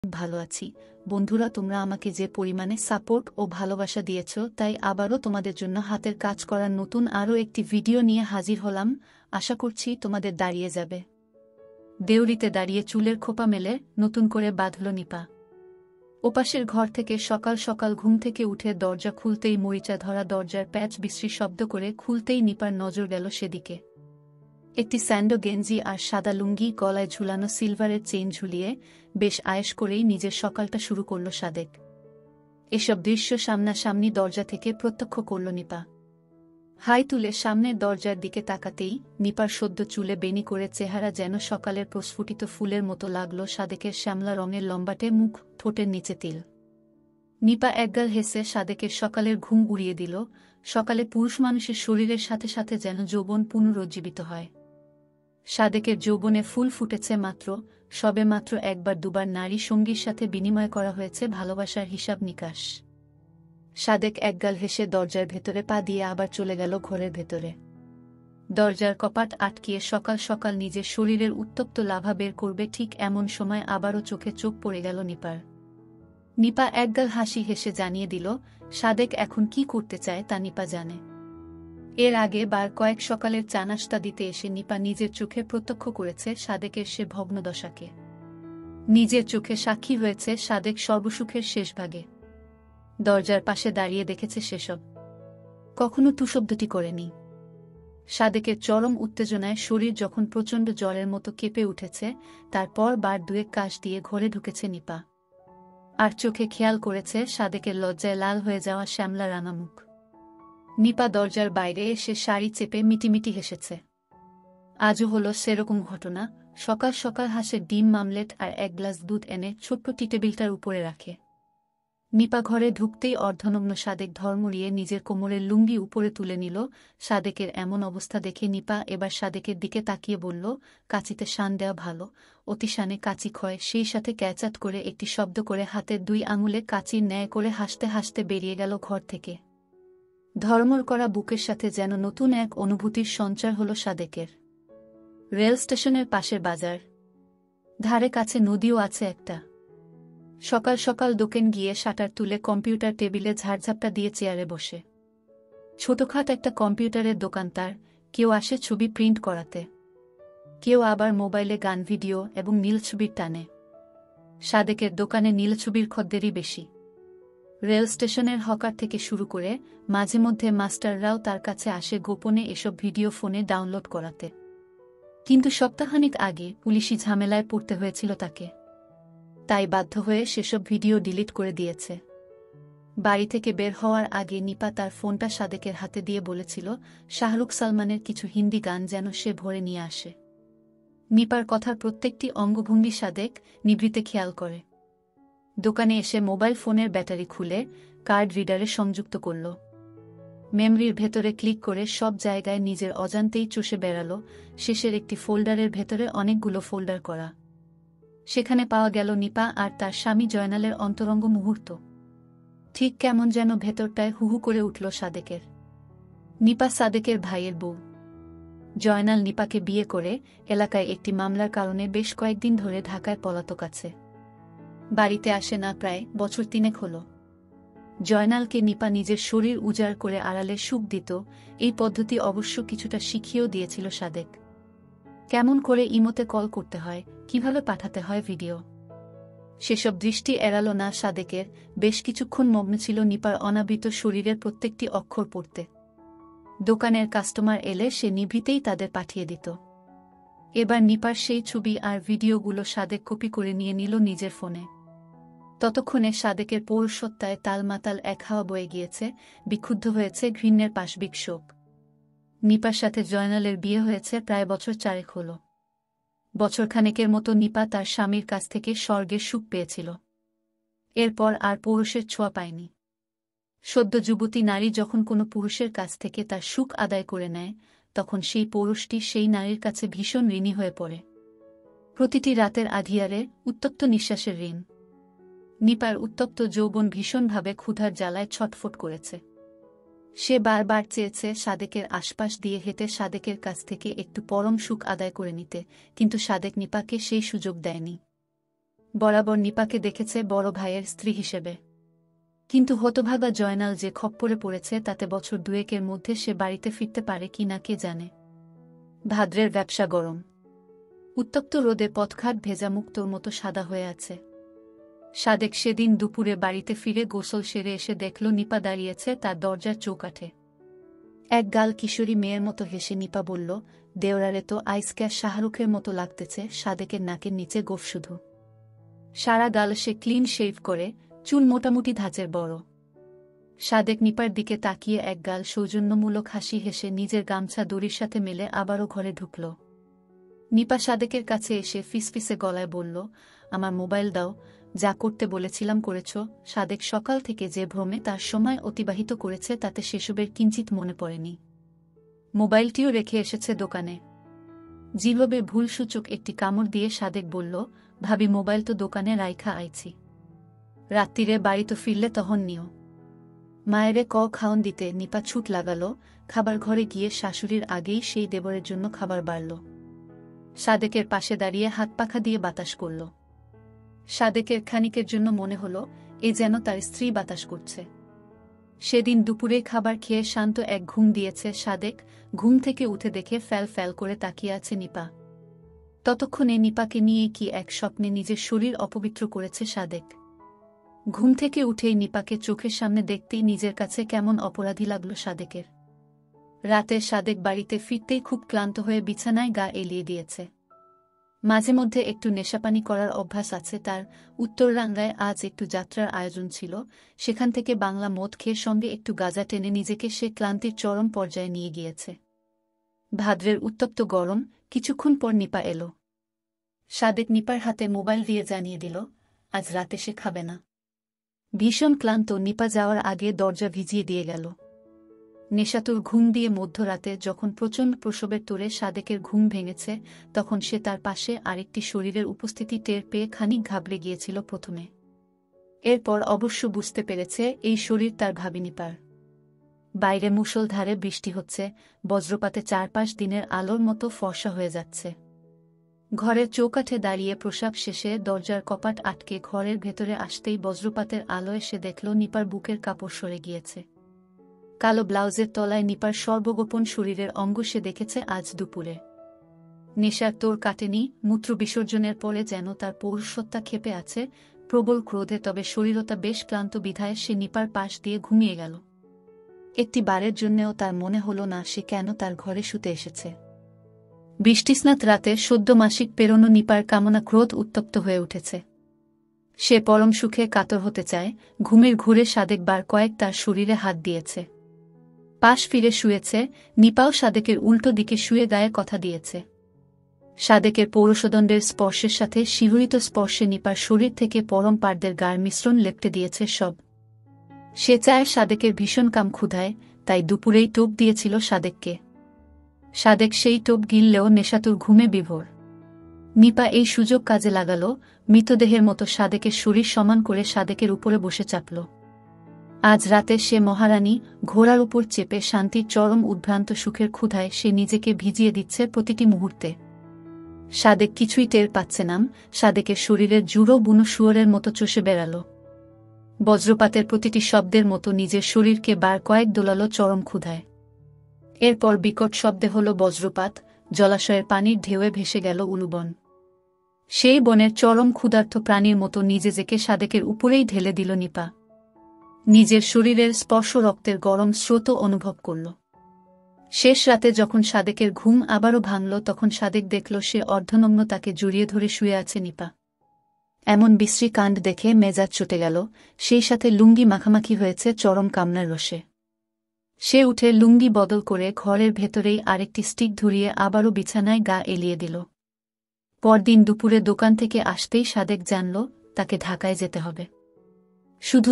ভালো আছি বন্ধুরা, তোমরা আমাকে যে পরিমাণে সাপোর্ট ও ভালোবাসা দিয়েছ, তাই আবারও তোমাদের জন্য হাতের কাজ করার নতুন আরও একটি ভিডিও নিয়ে হাজির হলাম। আশা করছি তোমাদের দাঁড়িয়ে যাবে। দেউড়িতে দাঁড়িয়ে চুলের খোপা মেলে নতুন করে বাঁধল নিপা। ওপাশের ঘর থেকে সকাল সকাল ঘুম থেকে উঠে দরজা খুলতেই মরিচা ধরা দরজার প্যাচ বিশ্রী শব্দ করে খুলতেই নিপার নজর গেল সেদিকে। একটি স্যান্ডো গেঞ্জি আর সাদা লুঙ্গি, গলায় ঝুলানো সিলভারের চেইন ঝুলিয়ে বেশ আয়েশ করেই নিজের সকালটা শুরু করল সাদেক। এসব দৃশ্য সামনাসামনি দরজা থেকে প্রত্যক্ষ করল নিপা। হাই তুলে সামনের দরজার দিকে তাকাতেই নিপার সদ্য চুলে বেনি করে চেহারা যেন সকালের প্রস্ফুটিত ফুলের মতো লাগল সাদেকের শ্যামলা রঙের লম্বাটে মুখ, ঠোঁটের নিচে তিল। নিপা একগাল হেসে সাদেকের সকালের ঘুম উড়িয়ে দিল। সকালে পুরুষ মানুষের শরীরের সাথে সাথে যেন যৌবন পুনরুজ্জীবিত হয়। সাদেকের যৌবনে ফুল ফুটেছে মাত্র, সবে মাত্র একবার দুবার নারী সঙ্গীর সাথে বিনিময় করা হয়েছে ভালোবাসার হিসাব নিকাশ। সাদেক একগাল হেসে দরজার ভেতরে পা দিয়ে আবার চলে গেল ঘরের ভেতরে। দরজার কপাট আটকিয়ে সকাল সকাল নিজের শরীরের উত্তপ্ত লাভা বের করবে, ঠিক এমন সময় আবারও চোখে চোখ পড়ে গেল নিপার। নিপা একগাল হাসি হেসে জানিয়ে দিল, সাদেক এখন কি করতে চায় তা নিপা জানে। এর আগে বার কয়েক সকালের চা নাশতা দিতে এসে নিপা নিজের চোখে প্রত্যক্ষ করেছে সাদেকের সে ভগ্নদশাকে। নিজের চোখে সাক্ষী হয়েছে সাদেক সর্বসুখের শেষ ভাগে। দরজার পাশে দাঁড়িয়ে দেখেছে সেসব। কখনো তুশব্দটি করেনি। সাদেকের চরম উত্তেজনায় শরীর যখন প্রচণ্ড জ্বরের মতো কেঁপে উঠেছে, তারপর বার দুয়েক কাশ দিয়ে ঘরে ঢুকেছে নিপা। আর চোখে খেয়াল করেছে সাদেকের লজ্জায় লাল হয়ে যাওয়া শ্যামলা রাঙা মুখ। নিপা দরজার বাইরে এসে শাড়ি চেপে মিটিমিটি হেসেছে। আজও হলো সেরকম ঘটনা। সকাল সকাল হাঁসের ডিম মামলেট আর এক গ্লাস দুধ এনে ছোট্ট টি টেবিলটার উপরে রাখে। নিপা ঘরে ঢুকতেই অর্ধনগ্ন সাদেক ধর্মড়িয়ে নিজের কোমরের লুঙ্গি উপরে তুলে নিল। সাদেকের এমন অবস্থা দেখে নিপা এবার সাদেকের দিকে তাকিয়ে বলল, কাঁচিতে শান দেওয়া ভালো। অতি শানে কাঁচি ক্ষয়। সেই সাথে ক্যাচাত করে একটি শব্দ করে হাতের দুই আঙুলে কাঁচির ন্যায় করে হাসতে হাসতে বেরিয়ে গেল ঘর থেকে। ধর্মর করা বুকের সাথে যেন নতুন এক অনুভূতির সঞ্চার হল সাদেকের। রেল স্টেশনের পাশের বাজার, ধারে কাছে নদীও আছে একটা। সকাল সকাল দোকান গিয়ে শাটার তুলে কম্পিউটার টেবিলে ঝাড়ঝাপটা দিয়ে চেয়ারে বসে। ছোটখাট একটা কম্পিউটারের দোকান তার। কেউ আসে ছবি প্রিন্ট করাতে, কেউ আবার মোবাইলে গান, ভিডিও এবং নীলছবির টানে। সাদেকের দোকানে নীলছবির খদ্দেরই বেশি। রেল স্টেশনের হকার থেকে শুরু করে মাঝে মধ্যে মাস্টাররাও তার কাছে আসে গোপনে এসব ভিডিও ফোনে ডাউনলোড করাতে। কিন্তু সপ্তাহখানেক আগে পুলিশি ঝামেলায় পড়তে হয়েছিল তাকে, তাই বাধ্য হয়ে সেসব ভিডিও ডিলিট করে দিয়েছে। বাড়ি থেকে বের হওয়ার আগে নিপা তার ফোনটা সাদেকের হাতে দিয়ে বলেছিল, শাহরুখ সালমানের কিছু হিন্দি গান যেন সে ভরে নিয়ে আসে। নিপার কথার প্রত্যেকটি অঙ্গভঙ্গি সাদেক নিভৃতে খেয়াল করে। দোকানে এসে মোবাইল ফোনের ব্যাটারি খুলে কার্ড রিডারে সংযুক্ত করল। মেমরির ভেতরে ক্লিক করে সব জায়গায় নিজের অজান্তেই চষে বেড়াল। শেষের একটি ফোল্ডারের ভেতরে অনেকগুলো ফোল্ডার করা। সেখানে পাওয়া গেল নিপা আর তার স্বামী জয়নালের অন্তরঙ্গ মুহূর্ত। ঠিক কেমন যেন ভেতরটায় হুহু করে উঠল সাদেকের। নিপা সাদেকের ভাইয়ের বউ। জয়নাল নিপাকে বিয়ে করে এলাকায় একটি মামলার কারণে বেশ কয়েকদিন ধরে ঢাকায় পলাতক আছে। বাড়িতে আসে না প্রায় বছর তিনেক হল। জয়নালকে নিপা নিজের শরীর উজাড় করে আড়ালে সুখ দিত। এই পদ্ধতি অবশ্য কিছুটা শিখিয়েও দিয়েছিল সাদেক। কেমন করে ইমোতে কল করতে হয়, কিভাবে পাঠাতে হয় ভিডিও। সেসব দৃষ্টি এড়াল না সাদেকের। বেশ কিছুক্ষণ মগ্ন ছিল নিপার অনাবৃত শরীরের প্রত্যেকটি অক্ষর পড়তে। দোকানের কাস্টমার এলে সে নিভৃতেই তাদের পাঠিয়ে দিত। এবার নিপার সেই ছবি আর ভিডিওগুলো সাদেক কপি করে নিয়ে নিল নিজের ফোনে। ততক্ষণে সাদেকের পৌরসত্তায় তালমাতাল এক হাওয়া বয়ে গিয়েছে। বিক্ষুব্ধ হয়েছে ঘৃণ্যের পাশবিক শোক। নিপার সাথে জয়নালের বিয়ে হয়েছে প্রায় বছর চারেক হল। বছরখানেকের মতো নিপা তার স্বামীর কাছ থেকে স্বর্গের সুখ পেয়েছিল। এরপর আর পৌরুষের ছোঁয়া পায়নি। সদ্য যুবতী নারী যখন কোনো পুরুষের কাছ থেকে তার সুখ আদায় করে নেয়, তখন সেই পৌরুষটি সেই নারীর কাছে ভীষণ ঋণী হয়ে পড়ে। প্রতিটি রাতের আধিয়ারে উত্তপ্ত নিঃশ্বাসের ঋণ। নিপার উত্তপ্ত যৌবন ভীষণভাবে ক্ষুধার জ্বালায় ছটফট করেছে। সে বারবার চেয়েছে সাদেকের আশপাশ দিয়ে হেঁটে সাদেকের কাছ থেকে একটু পরম সুখ আদায় করে নিতে, কিন্তু সাদেক নিপাকে সেই সুযোগ দেয়নি। বরাবর নিপাকে দেখেছে বড় ভাইয়ের স্ত্রী হিসেবে। কিন্তু হতভাগা জয়নাল যে খপ্পরে পড়েছে তাতে বছর দুয়েকের মধ্যে সে বাড়িতে ফিরতে পারে কি না কে জানে। ভাদ্রের ব্যবসা গরম। উত্তপ্ত রোদে পথঘাট ভেজা মুক্তোর মতো সাদা হয়ে আছে। সাদেক সেদিন দুপুরে বাড়িতে ফিরে গোসল সেরে এসে দেখল নিপা দাঁড়িয়েছে তার দরজার চৌকাঠে। এক গাল কিশোরী মেয়ের মতো হেসে নিপা বলল, দেওরারে তো আইসক্যাশ শাহরুখের মতো লাগতেছে। সাদেকের নাকের নিচে গোফ শুধু। সারা গাল সে ক্লিন শেভ করে, চুল মোটামুটি ধাঁচের বড়। সাদেক নিপার দিকে তাকিয়ে এক গাল সৌজন্যমূলক হাসি হেসে নিজের গামছা দড়ির সাথে মেলে আবারও ঘরে ঢুকল। নিপা সাদেকের কাছে এসে ফিসফিসে গলায় বলল, আমার মোবাইল দাও, যা করতে বলেছিলাম করেছ। সাদেক সকাল থেকে যে ভ্রমে তার সময় অতিবাহিত করেছে তাতে সেসবের কিঞ্চিত মনে পড়েনি। মোবাইলটিও রেখে এসেছে দোকানে। জিভবে ভুলসূচক একটি কামড় দিয়ে সাদেক বলল, ভাবি মোবাইল তো দোকানে রাইখা আইছি, রাত্রিরে বাড়ি তো ফিরলে তখন নিও। মায়েরে খাওন দিতে নিপা ছুট লাগালো। খাবার ঘরে গিয়ে শাশুড়ির আগেই সেই দেবরের জন্য খাবার বাড়ল। সাদেকের পাশে দাঁড়িয়ে হাত পাখা দিয়ে বাতাস করল। সাদেকের খানিকের জন্য মনে হল এ যেন তার স্ত্রী বাতাস করছে। সেদিন দুপুরে খাবার খেয়ে শান্ত এক ঘুম দিয়েছে সাদেক। ঘুম থেকে উঠে দেখে ফ্যাল ফ্যাল করে তাকিয়ে আছে নিপা। ততক্ষণে নিপাকে নিয়ে কি এক স্বপ্নে নিজের শরীর অপবিত্র করেছে সাদেক। ঘুম থেকে উঠেই নিপাকে চোখের সামনে দেখতেই নিজের কাছে কেমন অপরাধী লাগল সাদেকের। রাতে সাদেক বাড়িতে ফিরতেই খুব ক্লান্ত হয়ে বিছানায় গা এলিয়ে দিয়েছে। মাঝে মধ্যে একটু নেশাপানি করার অভ্যাস আছে তার। উত্তররাঙ্গায় আজ একটু যাত্রার আয়োজন ছিল, সেখান থেকে বাংলা মদ খেয়ে সঙ্গে একটু গাঁজা টেনে নিজেকে সে ক্লান্তির চরম পর্যায়ে নিয়ে গিয়েছে। ভাদ্রের উত্তপ্ত গরম। কিছুক্ষণ পর নিপা এলো। সাদেক নিপার হাতে মোবাইল দিয়ে জানিয়ে দিল, আজ রাতে সে খাবে না। ভীষণ ক্লান্ত নিপা যাওয়ার আগে দরজা ভিজিয়ে দিয়ে গেল। নেশাতুর ঘুম দিয়ে মধ্যরাতে যখন প্রচণ্ড প্রসবের তোড়ে সাদেকের ঘুম ভেঙেছে, তখন সে তার পাশে আরেকটি শরীরের উপস্থিতি টের পেয়ে খানিক ঘাবড়ে গিয়েছিল প্রথমে। এরপর অবশ্য বুঝতে পেরেছে এই শরীর তার ভাবি নিপার। বাইরে মুষলধারে বৃষ্টি হচ্ছে, বজ্রপাতে চারপাশ দিনের আলোর মতো ফর্সা হয়ে যাচ্ছে। ঘরের চৌকাঠে দাঁড়িয়ে প্রসাব শেষে দরজার কপাট আটকে ঘরের ভেতরে আসতেই বজ্রপাতের আলোয় সে দেখল নিপার বুকের কাপড় সরে গিয়েছে। কালো ব্লাউজের তলায় নিপার সর্বগোপন শরীরের অঙ্গ সে দেখেছে আজ দুপুরে। নেশার তোর কাটেনি, মূত্র বিসর্জনের পরে যেন তার পৌরুষত্বা ক্ষেপে আছে প্রবল ক্রোধে, তবে শরীরতা বেশ ক্লান্ত বিধায় সে নিপার পাশ দিয়ে ঘুমিয়ে গেল। একটি বারের জন্যেও তার মনে হল না সে কেন তার ঘরে শুতে এসেছে। বৃষ্টিস্নাত রাতে সদ্য মাসিক পেরোনো নিপার কামনা ক্রোধ উত্তপ্ত হয়ে উঠেছে। সে পরম সুখে কাতর হতে চায়। ঘুমের ঘুরে সাদেক বার কয়েক তার শরীরে হাত দিয়েছে। পাশ ফিরে শুয়েছে। নিপাও সাদেকের উল্টো দিকে শুয়ে গায়ে কথা দিয়েছে। সাদেকের পৌরুষদণ্ডের স্পর্শের সাথে শিহরিত স্পর্শে নিপার শরীর থেকে পরম পারদের গার মিশ্রণ লেপটে দিয়েছে সব। সে চায় সাদেকের ভীষণ কাম ক্ষুধায়, তাই দুপুরেই টোপ দিয়েছিল সাদেককে। সাদেক সেই টোপ গিললেও নেশাতুর ঘুমে বিভোর। নিপা এই সুযোগ কাজে লাগাল। মৃতদেহের মতো সাদেকের শরীর সমান করে সাদেকের উপরে বসে চাপল। আজ রাতে সে মহারানী, ঘোড়ার উপর চেপে শান্তির চরম উদ্ভ্রান্ত সুখের ক্ষুধায় সে নিজেকে ভিজিয়ে দিচ্ছে প্রতিটি মুহূর্তে। সাদেক কিছুই টের পাচ্ছে না। সাদেকের শরীরের জুড়ো বুনো শুয়োরের মতো চষে বেড়াল। বজ্রপাতের প্রতিটি শব্দের মতো নিজের শরীরকে বার কয়েক দোলালো চরম ক্ষুধায়। এরপর বিকট শব্দে হল বজ্রপাত। জলাশয়ের পানির ঢেউয়ে ভেসে গেল উলুবন। সেই বনের চরম ক্ষুধার্ত প্রাণীর মতো নিজেকে সাদেকের উপরেই ঢেলে দিল নিপা। নিজের শরীরের স্পর্শ রক্তের গরম স্রোত অনুভব করল। শেষ রাতে যখন সাদেকের ঘুম আবারও ভাঙল, তখন সাদেক দেখল সে অর্ধনগ্ন, তাকে জড়িয়ে ধরে শুয়ে আছে নিপা। এমন বিশ্রী কাণ্ড দেখে মেজাজ চটে গেল। সেই সাথে লুঙ্গি মাখামাখি হয়েছে চরম কামনার রসে। সে উঠে লুঙ্গি বদল করে ঘরের ভেতরেই আরেকটি স্টিক ধরিয়ে আবারও বিছানায় গা এলিয়ে দিল। পরদিন দুপুরে দোকান থেকে আসতেই সাদেক জানল তাকে ঢাকায় যেতে হবে। শুধু